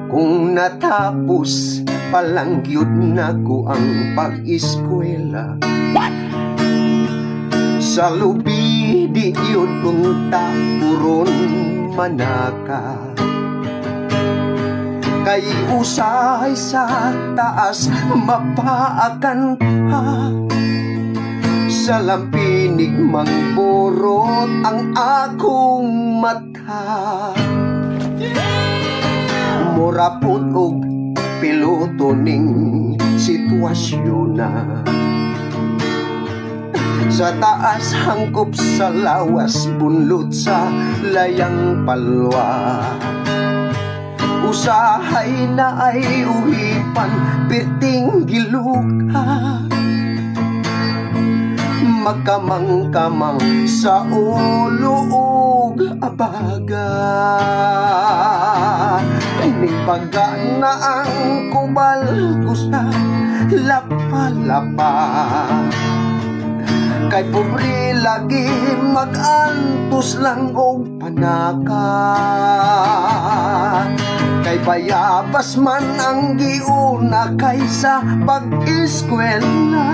Kung natapos palang yun na ko ang pag-eskwela, sa lubi di yun kung tapuron manaka. Kay usay sa taas mapaakan pa, sa lampinig mangborot ang akong mata. Murapot og piloto ning sitwasyon na, sa taas hangkop sa lawas bunlot sa layang palwa. Usahay na ay uhipan perting giluka, magkamang-kamang sa ulo ug abaga. Nagbaga na ang kubal ko sa lapa-lapa, kay pobre lagi mag-antos lang og panaka. Kay bayabas man ang giuna kaysa pag-eskwela,